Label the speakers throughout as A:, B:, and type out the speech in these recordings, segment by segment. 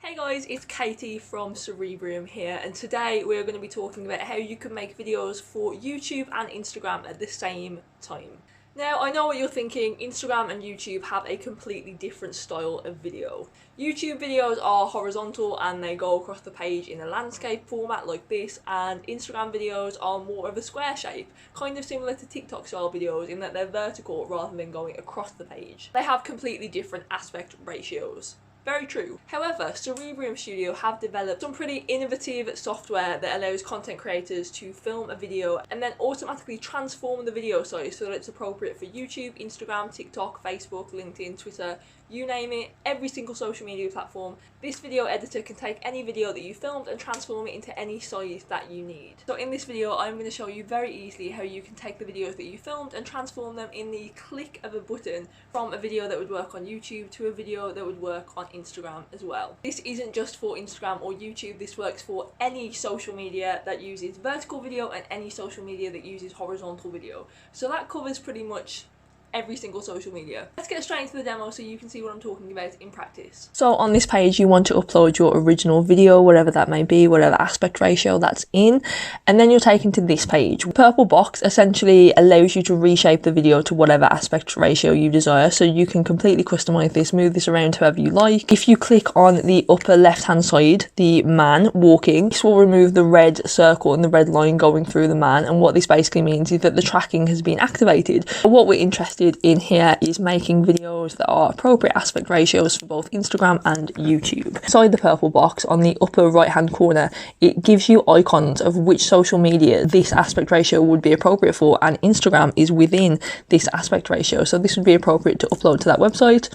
A: Hey guys, it's Katie from Cerebrium here, and today we're going to be talking about how you can make videos for YouTube and Instagram at the same time. Now, I know what you're thinking, Instagram and YouTube have a completely different style of video. YouTube videos are horizontal and they go across the page in a landscape format like this, and Instagram videos are more of a square shape, kind of similar to TikTok style videos in that they're vertical rather than going across the page. They have completely different aspect ratios. Very true. However, Cerebrium Studio have developed some pretty innovative software that allows content creators to film a video and then automatically transform the video size so that it's appropriate for YouTube, Instagram, TikTok, Facebook, LinkedIn, Twitter, you name it, every single social media platform. This video editor can take any video that you filmed and transform it into any size that you need. So in this video, I'm going to show you very easily how you can take the videos that you filmed and transform them in the click of a button from a video that would work on YouTube to a video that would work on Instagram as well. This isn't just for Instagram or YouTube, this works for any social media that uses vertical video and any social media that uses horizontal video. So that covers pretty much every single social media. Let's get straight into the demo so you can see what I'm talking about in practice. So on this page you want to upload your original video, whatever that may be, whatever aspect ratio that's in, and then you're taken to this page. The purple box essentially allows you to reshape the video to whatever aspect ratio you desire, so you can completely customize this, move this around however you like. If you click on the upper left hand side, the man walking, this will remove the red circle and the red line going through the man, and what this basically means is that the tracking has been activated. What we're interested in here is making videos that are appropriate aspect ratios for both Instagram and YouTube. Inside the purple box on the upper right hand corner, it gives you icons of which social media this aspect ratio would be appropriate for, and Instagram is within this aspect ratio, so this would be appropriate to upload to that website.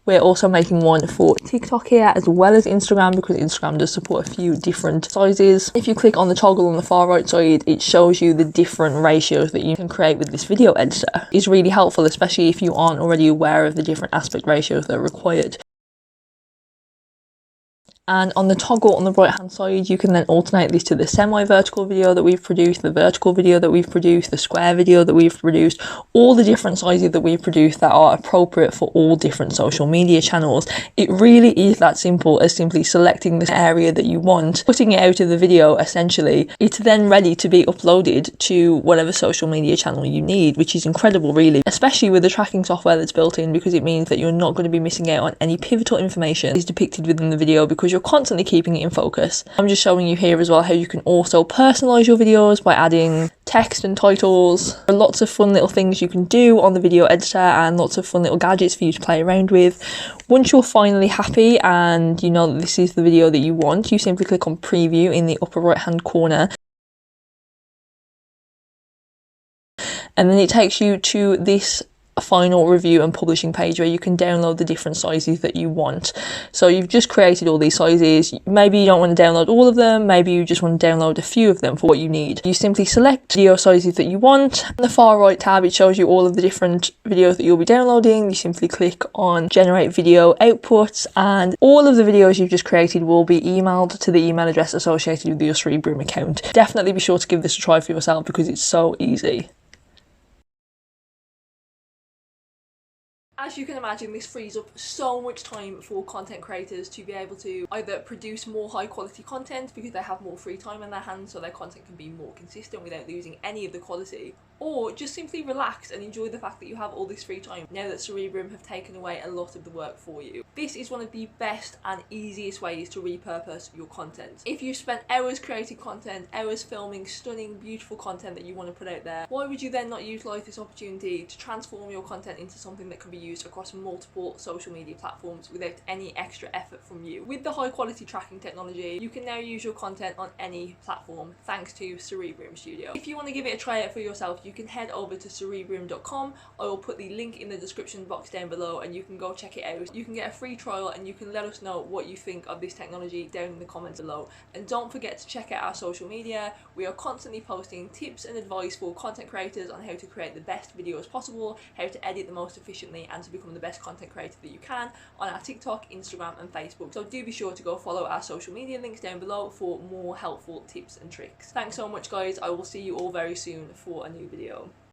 A: We're also making one for TikTok here as well as Instagram, because Instagram does support a few different sizes. If you click on the toggle on the far right side, it shows you the different ratios that you can create with this video editor. It's really helpful, especially if you aren't already aware of the different aspect ratios that are required. And on the toggle on the right hand side, you can then alternate this to the semi-vertical video that we've produced, the vertical video that we've produced, the square video that we've produced, all the different sizes that we've produced that are appropriate for all different social media channels. It really is that simple as simply selecting the area that you want, putting it out of the video essentially. It's then ready to be uploaded to whatever social media channel you need, which is incredible really, especially with the tracking software that's built in, because it means that you're not going to be missing out on any pivotal information that is depicted within the video, because you're constantly keeping it in focus. I'm just showing you here as well how you can also personalize your videos by adding text and titles. There are lots of fun little things you can do on the video editor and lots of fun little gadgets for you to play around with. Once you're finally happy and you know that this is the video that you want, you simply click on preview in the upper right hand corner, and then it takes you to this final review and publishing page where you can download the different sizes that you want. So you've just created all these sizes. Maybe you don't want to download all of them, maybe you just want to download a few of them for what you need. You simply select video sizes that you want. In the far right tab, it shows you all of the different videos that you'll be downloading. You simply click on generate video outputs, and all of the videos you've just created will be emailed to the email address associated with your Cerebrium account. Definitely be sure to give this a try for yourself because it's so easy. As you can imagine, this frees up so much time for content creators to be able to either produce more high quality content because they have more free time in their hands so their content can be more consistent without losing any of the quality, or just simply relax and enjoy the fact that you have all this free time now that Cerebrium have taken away a lot of the work for you. This is one of the best and easiest ways to repurpose your content. If you spent hours creating content, hours filming stunning, beautiful content that you want to put out there, why would you then not utilize this opportunity to transform your content into something that can be used across multiple social media platforms without any extra effort from you? With the high quality tracking technology, you can now use your content on any platform thanks to Cerebrium Studio. If you want to give it a try out for yourself, you can head over to cerebrium.com. I will put the link in the description box down below and you can go check it out. You can get a free trial and you can let us know what you think of this technology down in the comments below. And don't forget to check out our social media. We are constantly posting tips and advice for content creators on how to create the best videos possible, how to edit the most efficiently, and to become the best content creator that you can on our TikTok, Instagram and Facebook. So do be sure to go follow our social media links down below for more helpful tips and tricks. Thanks so much guys, I will see you all very soon for a new video.